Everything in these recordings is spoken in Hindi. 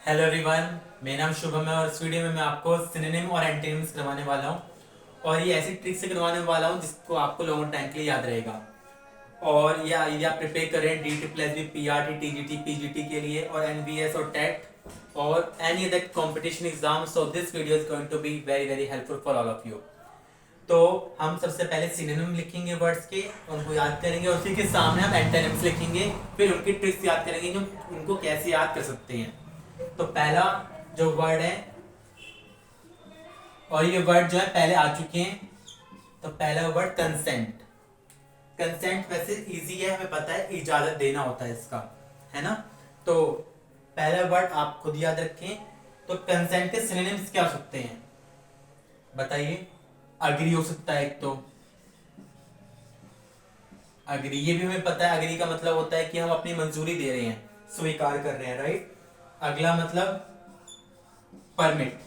हेलो एवरीवन, मेरा नाम शुभम है और इस वीडियो में मैं आपको सिनोनिम और एंटोनिम्स करवाने वाला हूँ। और ये ऐसी ट्रिक से करवाने वाला हूँ जिसको आपको लॉन्ग टाइम के लिए याद रहेगा। और या यदि आप प्रिपेयर करें D T plus B P R T T G T P G T के लिए और एन वी एस और टेट और any other competition exam, so this video is going to be very very helpful for all of you. तो हम सबसे पहले सिनोनिम लिखेंगे वर्ड्स के, उनको याद करेंगे और उसी के सामने हम एंटोनिम्स लिखेंगे, फिर उनकी ट्रिक्स याद करेंगे जो उनको कैसे याद कर सकते हैं। तो पहला जो वर्ड है, और ये वर्ड जो है पहले आ चुके हैं। तो पहला वर्ड कंसेंट। कंसेंट वैसे इजी है, हमें पता है इजाजत देना होता है इसका, है ना। तो पहला वर्ड आप खुद याद रखें। तो कंसेंट के सिनोनिम्स क्या हो सकते हैं बताइए। अग्री हो सकता है एक तो, अग्री, ये भी हमें पता है। अग्री का मतलब होता है कि हम अपनी मंजूरी दे रहे हैं, स्वीकार कर रहे हैं, राइट। अगला मतलब परमिट।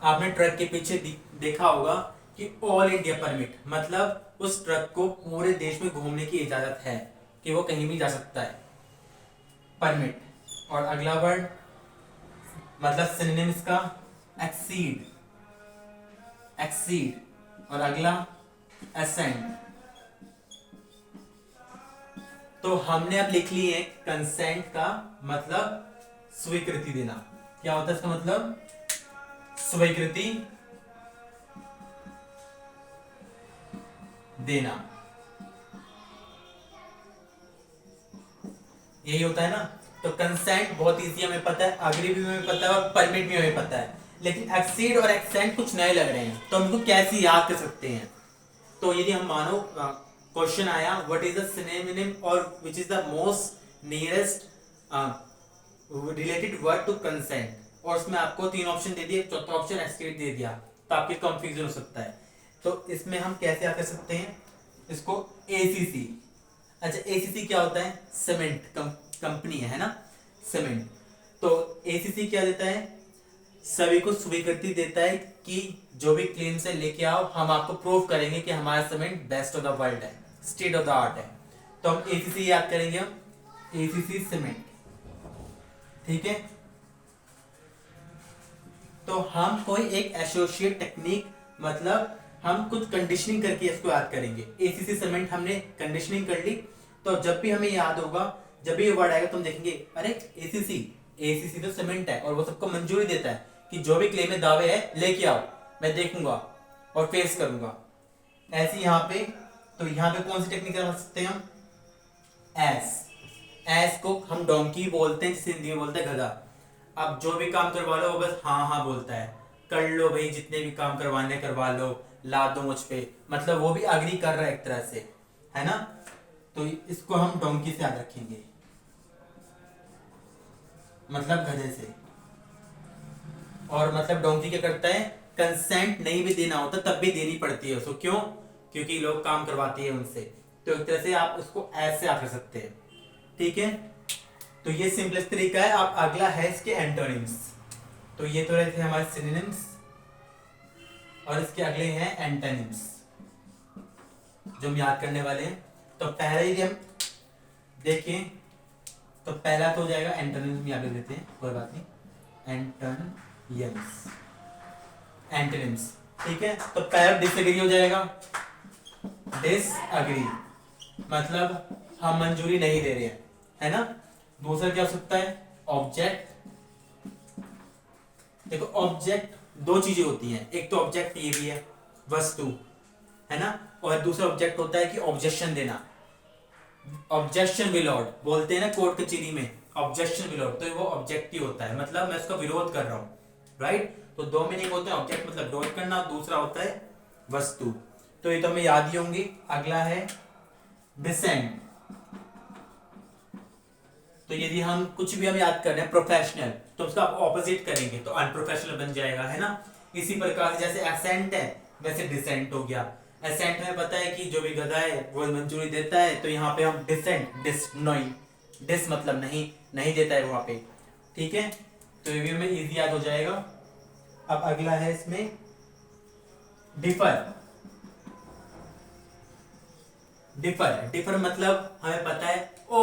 आपने ट्रक के पीछे देखा होगा कि ऑल इंडिया परमिट, मतलब उस ट्रक को पूरे देश में घूमने की इजाजत है, कि वो कहीं भी जा सकता है, परमिट। और अगला वर्ड मतलब सिनोनिम्स का एक्सीड, एक्सीड। और अगला असेंट। तो हमने अब लिख लिए कंसेंट का मतलब स्वीकृति देना। क्या होता है इसका मतलब? स्वीकृति देना, यही होता है ना। तो कंसेंट बहुत इजी हमें पता है, अग्री भी हमें पता है और परमिट भी हमें पता है। लेकिन एक्सीड और एक्सेंट कुछ नए लग रहे हैं, तो हम इनको कैसे याद कर सकते हैं। तो यदि हम मानो क्वेश्चन आया व्हाट इज द सिनोनिम और which is the most nearest related word to consent, और उसमें आपको तीन ऑप्शन दे दिए, चौथा ऑप्शन एक्सीड दे दिया, तो आपके कंफ्यूजन हो सकता है। तो इसमें हम कैसे याद कर सकते हैं इसको? एसीसी। अच्छा, एसीसी क्या होता है? सीमेंट कंपनी है ना, सीमेंट। तो एसीसी क्या देता है? सभी को स्वीकृति देता है कि जो भी क्लेम से लेके आओ, हम आपको प्रूव करेंगे कि हमारा cement best of the world है, स्टेट ऑफ द आर्ट है। तो हम एसीसी याद करेंगे, हम एसीसी सीमेंट, ठीक है। तो हम कोई एक एसोसिएट टेक्निक, मतलब हम कुछ कंडीशनिंग करके इसको याद करेंगे। एसीसी सीमेंट हमने कंडीशनिंग कर ली, तो जब भी हमें याद होगा, जब भी ये वर्ड आएगा तो हम देखेंगे अरे एसीसी, एसीसी तो सीमेंट है और वो सबको मंजूरी देता है कि जो भी क्लेम में दावे है लेके आओ, मैं देखूंगा और फेस करूंगा। ऐसे यहाँ पे, तो यहाँ पे कौन सी टेक्निक लगा सकते हैं हम? एस। एस को हम डोंकी बोलते हैं, जिसे हिंदी में बोलते हैं गधा। अब जो भी काम करवा लो वो बस हाँ हाँ बोलता है, कर लो भाई, जितने भी काम करवाने करवा लो, ला दो मुझ पे, मतलब वो भी अग्री कर रहा है एक तरह से, है ना। तो इसको हम डोंकी से याद रखेंगे, मतलब गधे से। और मतलब डोंकी क्या करता है? कंसेंट नहीं भी देना होता तब भी देनी पड़ती है उसको, क्यों? क्योंकि लोग काम करवाते हैं उनसे। तो एक तरह से आप उसको ऐसे याद कर सकते हैं, ठीक है। तो ये सिंपलेस्ट तरीका है। आप अगला है इसके एंटोनिम्स। तो ये तो रहे थे हमारे सिनोनिम्स, और इसके अगले हैं एंटोनिम्स जो हम याद करने वाले हैं। तो पहले यदि हम देखें तो पहला तो हो जाएगा एंटोनिम्स, याद कर देते हैं, कोई बात नहीं। एंटोनिम्स, एंटोनिम्स, ठीक है। तो पहला डिसएग्री हो जाएगा, डिसएग्री मतलब हम मंजूरी नहीं दे रहे हैं, है ना। दूसरा क्या हो सकता है? ऑब्जेक्ट। देखो ऑब्जेक्ट दो चीजें होती हैं, एक तो ऑब्जेक्ट ये भी है वस्तु, है ना, और दूसरा ऑब्जेक्ट होता है कि ऑब्जेक्शन देना। ऑब्जेक्शन विलॉड बोलते हैं ना कोर्ट कचहरी में, ऑब्जेक्शन विलॉड, तो वो ऑब्जेक्ट ही होता है, मतलब मैं उसका विरोध कर रहा हूं, राइट। तो दो मीनिंग होते हैं, ऑब्जेक्ट मतलब विरोध करना, दूसरा होता है वस्तु। तो ये तो हमें याद ही होंगी। अगला है डिसेंट। तो यदि हम कुछ भी हम याद कर रहे हैं प्रोफेशनल, तो उसका ऑपोजिट करेंगे तो अनप्रोफेशनल बन जाएगा, है ना। इसी प्रकार से जैसे एसेंट है वैसे डिसेंट हो गया। एसेंट में पता है कि जो भी गधा है वो मंजूरी देता है, तो यहाँ पे हम डिसेंट, डिस नहीं, डिस मतलब नहीं, नहीं देता है वहां पे, ठीक है। तो ये भी हमें इजी याद हो जाएगा। अब अगला है इसमें डिफर। डिफर, डिफर मतलब हमें पता है oh,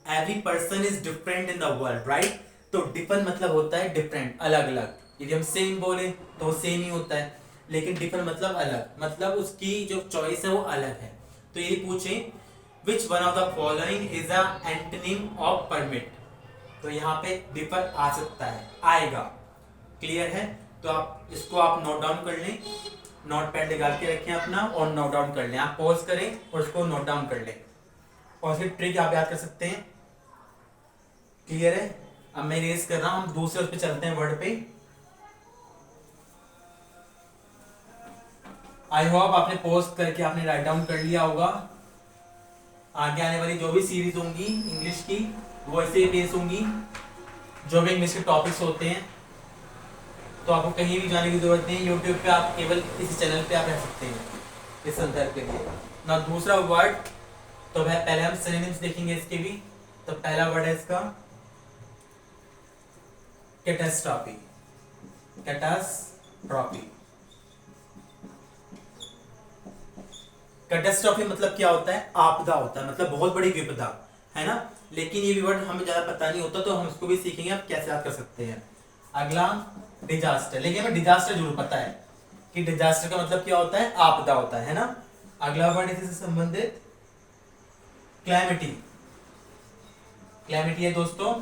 every person is different in the world, right. तो डिफरेंट मतलब होता है डिफरेंट, अलग अलग। यदि हम सेम बोले तो सेम ही होता है, लेकिन डिफरेंट मतलब अलग, मतलब उसकी जो चॉइस है वो अलग है। तो ये पूछे which one of the following is a antonym of permit, तो यहाँ पे डिफर आ सकता है, आएगा। क्लियर है। तो आप इसको आप नोट डाउन कर लें, नोट पैड निकाल के रखें अपना और नोट डाउन कर लें। आप पॉज करें और उसको नोट डाउन कर लें, और फिर ट्रिक आप याद कर सकते हैं। क्लियर है। अब मैं रेस कर रहा हूं, हम दूसरे उस पे चलते हैं, वर्ड पे। आई होप आपने पॉज करके आपने राइट डाउन कर लिया होगा। आगे आने वाली जो भी सीरीज होंगी इंग्लिश की वो ऐसे ही बेस होंगी, जो भी इंग्लिश के टॉपिक्स होते हैं। तो आपको कहीं भी जाने की जरूरत नहीं है, यूट्यूब पे आप केवल इसी चैनल पे आप रह सकते हैं इस संदर्भ के लिए ना। दूसरा वर्ड, तो वह पहले हम सिनोनिम्स देखेंगे इसके भी। तो पहला वर्ड है इसका कैटास्ट्रॉफी, कैटास्ट्रॉफी। कैटास्ट्रॉफी मतलब क्या होता है, आपदा होता है, मतलब बहुत बड़ी विपदा, है ना। लेकिन ये वर्ड हमें ज्यादा पता नहीं होता, तो हम इसको भी सीखेंगे आप कैसे याद कर सकते हैं। अगला डिजास्टर, लेकिन हमें डिजास्टर जरूर पता है कि डिजास्टर का मतलब क्या होता है, आपदा होता है ना। अगला वर्ड इससे संबंधित क्लैमिटी, क्लैमिटी है दोस्तों।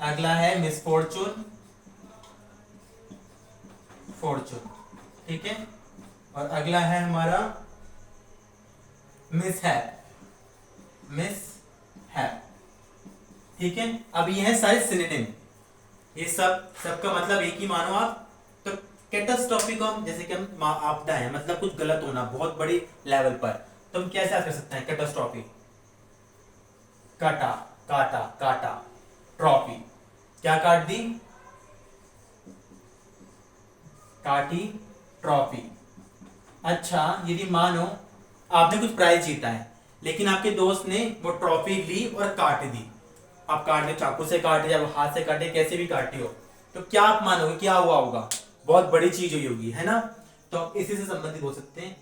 अगला है मिसफॉर्चून, फॉर्चून, ठीक है। और अगला है हमारा मिसहैप, मिसहैप, ठीक है। अब ये है सारे सिनोनिम, ये सबका मतलब एक ही मानो आप। तो कैटास्ट्रॉफी को हम, जैसे कि हम आपदा है मतलब कुछ गलत होना बहुत बड़ी लेवल पर, तो हम कैसे याद कर सकते हैं कैटास्ट्रॉफी। काटा, काटा, काटा, ट्रॉफी, क्या काट दी, काटी, ट्रॉफी। अच्छा, यदि मानो आपने कुछ प्राइज जीता है, लेकिन आपके दोस्त ने वो ट्रॉफी ली और काट दी। आप काट दे, चाकू से काटे या हाथ से काटे, कैसे भी काटी हो, तो क्या आप मानोगे क्या हुआ होगा, बहुत बड़ी चीज हुई होगी, है ना। तो इसी से संबंधित हो सकते हैं।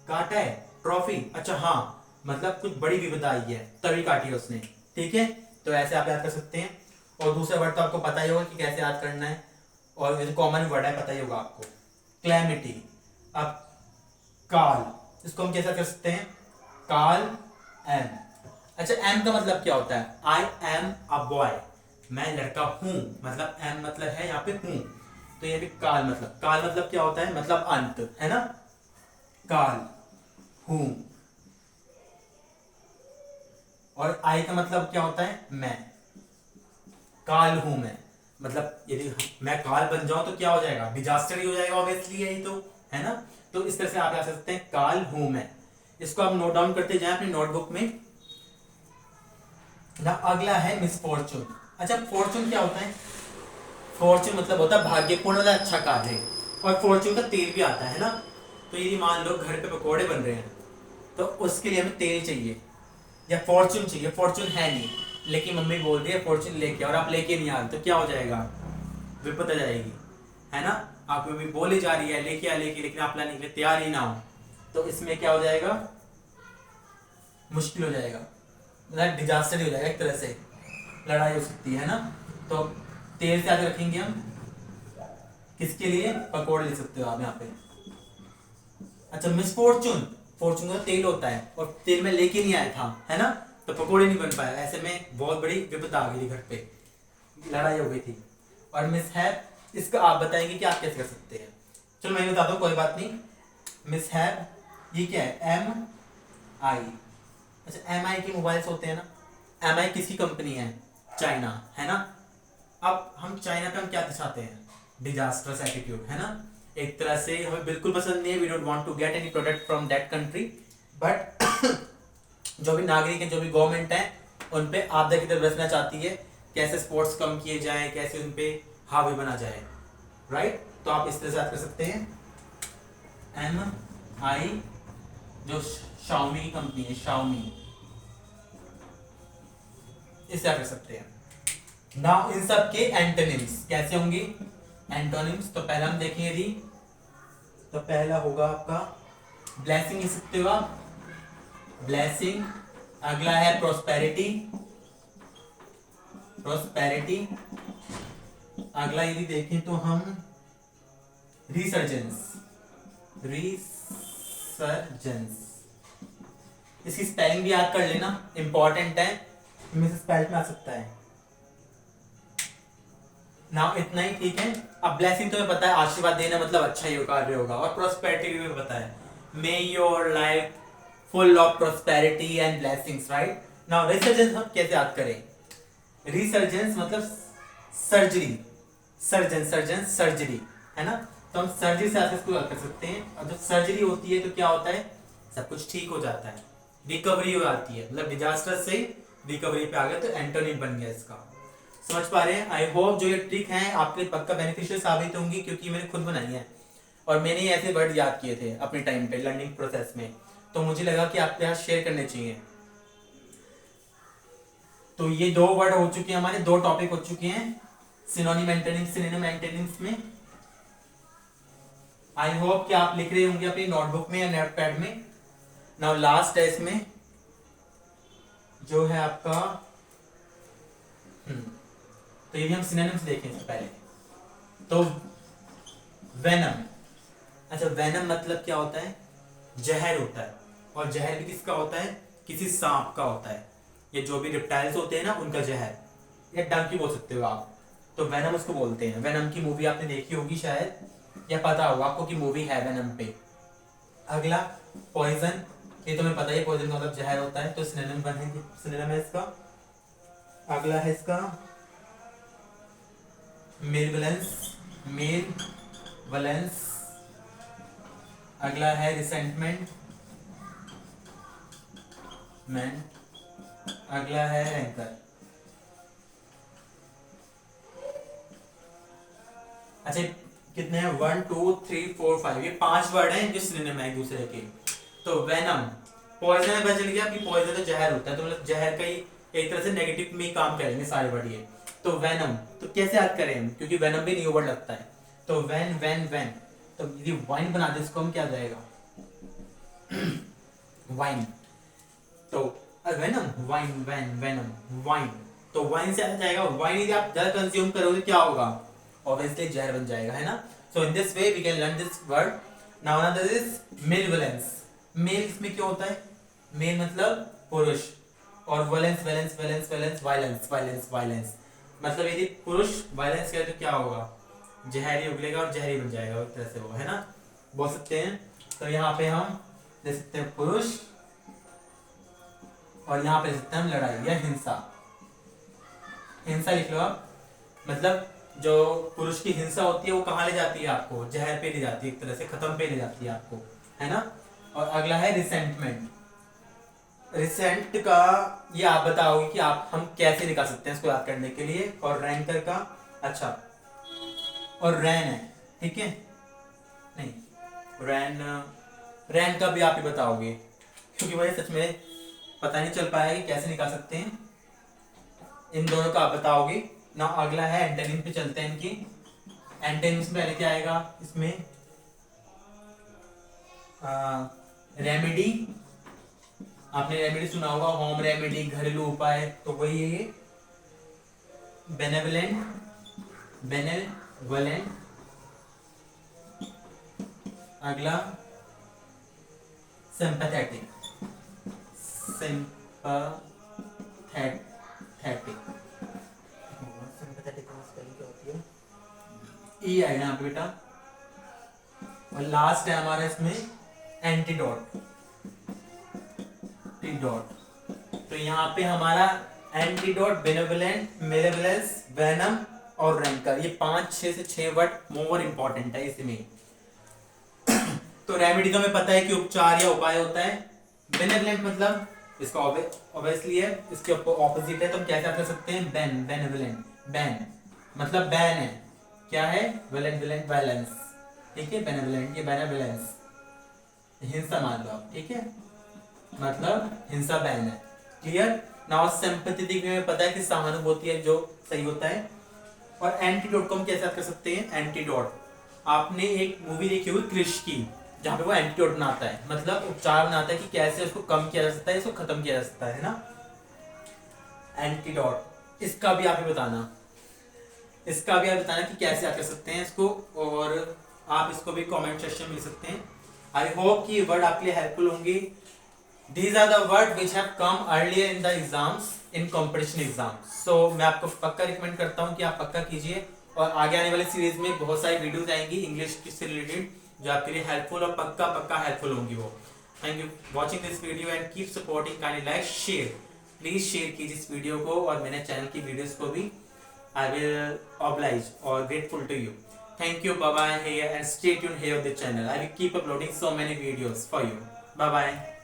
काटा है ट्रॉफी, अच्छा हाँ, मतलब कुछ बड़ी विपदा आई है तभी काटी है उसने, ठीक है। तो ऐसे आप याद कर सकते हैं। और दूसरा वर्ड तो आपको पता ही होगा कि कैसे याद करना है, और ये कॉमन वर्ड है, पता ही होगा आपको, क्लैमिटी। अब काल, इसको हम कैसे कर सकते हैं, काल एम। अच्छा, एम का मतलब क्या होता है, आई एम अ बॉय, मैं लड़का हूं, मतलब एम मतलब है यहाँ पे हूं। तो ये भी काल मतलब, काल मतलब क्या होता है, मतलब अंत, है ना। काल हूं। और आई का मतलब क्या होता है, मैं, काल हूं मैं, मतलब यदि मैं काल बन जाऊं तो क्या हो जाएगा, डिजास्टर ही हो जाएगा, ऑब्वियसली यही तो है ना। तो इस तरह से आप कह सकते हैं काल हूं मैं। इसको आप नोट डाउन करते जाएं अपनी नोटबुक में ना। अगला है मिसफॉर्चून। अच्छा, फॉर्चून क्या होता है, फॉर्चून मतलब होता है भाग्यपूर्ण वाला अच्छा कार्य, और फॉर्चून का तेल भी आता है ना। तो यदि मान लो घर पे पकोड़े बन रहे हैं, तो उसके लिए हमें तेल चाहिए या फॉर्चून चाहिए, फॉर्चून है नहीं, लेकिन मम्मी बोल रही है फॉर्चून लेके, और आप लेके नहीं आ रहे, तो क्या हो जाएगा, विपद आ जाएगी, है ना। आपको भी बोली जा रही है लेके आ, लेके, लेकिन आप लाने के लिए तैयार ही ना हो, तो इसमें क्या हो जाएगा, मुश्किल हो जाएगा, मतलब डिजास्टर ही हो जाएगा, एक तरह से लड़ाई हो सकती है ना। तो तेल से आगे रखेंगे हम, किसके लिए, पकोड़े ले सकते हो आप यहाँ पे। अच्छा, मिसफॉर्चून, फॉर्चून का तेल होता है और तेल में लेके नहीं आया था, है ना, तो पकोड़े नहीं बन पाया, ऐसे में बहुत बड़ी विपदा आ गई थी, घर पे लड़ाई हो गई थी। और मिसहैप, इसका आप बताएंगे कि आप कैसे कर सकते हैं। चलो मैं बताता हूँ, कोई बात नहीं। मिसहैप ये क्या है, एम आई। अच्छा, एम आई के मोबाइल्स होते हैं ना, एम आई किसकी कंपनी है, चाइना, है ना। अब हम चाइना पे हम क्या दिखाते हैं, डिजास्टर्स एटीट्यूड, है ना। एक तरह से हमें बिल्कुल पसंद नहीं है, we don't want to get any product from that country, but जो भी नागरिक है, जो भी गवर्नमेंट है, उन पे आपदा की तरफ रचना चाहती है, कैसे स्पोर्ट्स कम किए जाए, कैसे उन पे हावी बना जाए, राइट। तो आप इस तरह से याद कर सकते हैं, एम आई, जो शाओमी की कंपनी है, शाओमी, इसे याद कर सकते हैं ना। इन सब के एंटोनिम्स कैसे होंगे, एंटोनिम्स, तो पहला हम देखेंगे यदि, तो पहला होगा आपका ब्लेसिंग, लिख सकते हो आप, ब्लेसिंग। अगला है प्रोस्पेरिटी, प्रोस्पेरिटी। अगला यदि देखें तो हम रिसर्जेंस, रिसर्जेंस, इसकी स्पेलिंग भी याद कर लेना, इंपॉर्टेंट है, इनमें से स्पेल में आ सकता है ना। इतना ही ठीक है। अब ब्लेसिंग तुम्हें पता है, आशीर्वाद देना मतलब अच्छा ही कार्य होगा, और प्रोस्पेरिटी भी पता है, मे your life full of prosperity and blessings, right. Now resurgence हम कैसे याद करें? रिसर्जेंस मतलब सर्जरी, सर्जन, सर्जन, सर्जरी, है ना। तो हम सर्जरी से आप इसको याद कर सकते हैं। और जब सर्जरी होती है तो क्या होता है? सब कुछ ठीक हो जाता है, रिकवरी हो जाती है, मतलब डिजास्टर से रिकवरी पे आ गया, तो एंटोनिम बन गया इसका। समझ पा रहे हैं? आई होप जो ये ट्रिक है आपके पक्का बेनिफिशियल साबित होंगी, क्योंकि मैंने खुद बनाई है और मैंने ऐसे वर्ड याद किए थे अपने टाइम पे लर्निंग प्रोसेस में, तो मुझे लगा कि आपके यहाँ शेयर करने चाहिए। तो ये 2 वर्ड हो चुके हैं हमारे, 2 टॉपिक हो चुके हैं सिनोनिम एंटोनिम, सिनोनिम एंटोनिम्स में। आई होप कि आप लिख रहे होंगे अपनी नोटबुक में या नोटपैड में। नाउ लास्ट है इसमें जो है आपका तो ये भी हम सिनोनिम्स देखें इससे पहले। तो वेनम, अच्छा वेनम मतलब क्या होता है? जहर होता है, और जहर भी किसका होता है? किसी सांप का होता है, ये जो भी रिप्टाइल्स होते हैं ना उनका जहर, या डंकी बोल सकते हो आप, तो वेनम उसको बोलते हैं। वेनम की मूवी आपने देखी होगी शायद, या पता होगा आपको कि मूवी है वेनम पे। अगला पॉइजन, ये तुम्हें पता ही, पॉइजन मतलब जहर होता है, तो सिनोनिम बनेगी, सिनोनिम है इसका। अगला है इसका मेलवलेंस, मेलवलेंस। अगला है रिसेंटमेंट, मैन। अगला है रैंकर। अच्छा कितने हैं? 1 2 3 4 5, ये 5 वर्ड हैं जो सिनोनिम है एक दूसरे के। तो वेनम, पॉइजन में पता चल गया कि पॉइजन तो जहर होता है, तो मतलब जहर का ही एक तरह से नेगेटिव में काम करेंगे सारे वर्ड ये। तो वेनम, तो कैसे याद करें हम, क्योंकि वेनम भी न्यू वर्ड लगता है। तो वेन वेन वेन, तो यदि वाइन बना दे इसको हम, क्या जाएगा? वाइन। तो venom, wine, van, venom, wine, तो वाइन से आ जाएगा वाइन। यदि आप ज्यादा कंज्यूम करोगे क्या होगा? ऑब्वियसली जहर बन जाएगा, है ना। So in this way we can learn this word. Now another is malevolence. Male इसमें क्या होता है? मेल मतलब पुरुष, और valence, valence, valence, valence, violence, violence, violence, मतलब यदि पुरुष वायलेंस करे तो क्या होगा? जहर ही उगलेगा और जहर ही बन जाएगा एक तरह से वो, है ना, बोल सकते हैं। तो यहाँ पे हम दे सकते हैं पुरुष, और यहाँ पे सकते हैं हम लड़ाई या हिंसा। हिंसा लिख लो आप, मतलब जो पुरुष की हिंसा होती है वो कहाँ ले जाती है आपको? जहर पे ले जाती है, एक तरह से खत्म पे ले जाती है आपको, है ना। और अगला है रिसेंटमेंट। रिसेंट का ये आप बताओगे कि आप हम कैसे निकाल सकते हैं इसको याद करने के लिए। और रैंकर का, अच्छा, और रैन है, ठीक है, नहीं रैन, रैन का भी आप ही बताओगे, क्योंकि मुझे सच में पता नहीं चल पाया कि कैसे निकाल सकते हैं। इन दोनों का आप बताओगे ना। अगला है एंटोनिम पे चलते हैं इनकी। एंटोनिम्स में पहले क्या आएगा इसमें? रेमेडी, आपने रेमेडी सुना होगा, होम रेमेडी, घरेलू उपाय, तो वही है ये। Benevolent, benevolent. अगला सिंपैथेटिक, सिंपैथेटिक, सिंपैथेटिक की स्पेलिंग क्या होती है? ई आएगा यहाँ पे बेटा। और लास्ट है हमारा इसमें एंटीडोट, एंटीडोट। तो यहाँ पे हमारा एंटीडोट, बेनेवलेंट, मेलेवलेंस, वेनम और रैंकर, ये 5-6 से 6 वर्ड मोर इंपॉर्टेंट है इसमें। तो रेमेडी तो हमें पता है कि उपचार या उपाय होता है। बेनेवलेंट मतलब इसका ऑब्वियसली है, इसके ऑपोजिट है, तो हम कैसे कर सकते हैं? बैन, बेनेवलेंट, बैन मतलब बैन है, क्या है? वेलेंट, वेलेंट, वायलेंस, ठीक है, बेनेवलेंट, ये बेनेवलेंस, हिंसा मान लो आप, ठीक है, मतलब हिंसा बैन है। क्लियर? नाउ सिंपैथेटिक में पता है कि सहानुभूति है जो सही होता है। और एंटीडोट को हम कैसे याद कर सकते हैं? एंटीडोट, आपने एक मूवी देखी होगी क्रिश की, जहां पे वो एंटीडोट बनाता है, मतलब उपचार बनाता है कि कैसे उसको कम किया जा सकता है, इसको खत्म किया जा सकता है ना। एंटीडोट, इसका भी आप ही बताना, इसका भी आप बताना कि कैसे आप कर सकते हैं इसको, और आप इसको भी कमेंट सेक्शन में लिख सकते हैं। आई होप कि ये वर्ड आपके लिए हेल्पफुल होंगे। These are the words which have come earlier in the exams, in competition exams. So मैं आपको पक्का रिकमेंड करता हूँ कि आप पक्का कीजिए, और आगे आने वाले सीरीज में बहुत सारी वीडियोस आएंगी इंग्लिश से रिलेटेड जो आपके लिए हेल्पफुल और पक्का पक्का हेल्पफुल होंगी वो। Thank you watching this video and keep supporting, kindly like share, please share कीजिए इस वीडियो को और मेरे चैनल की वीडियोस को भी। आई विल ऑब्लाइज और grateful to you. Thank you, bye bye here, and stay tuned here on the channel. I will keep uploading so many videos for you. Bye bye.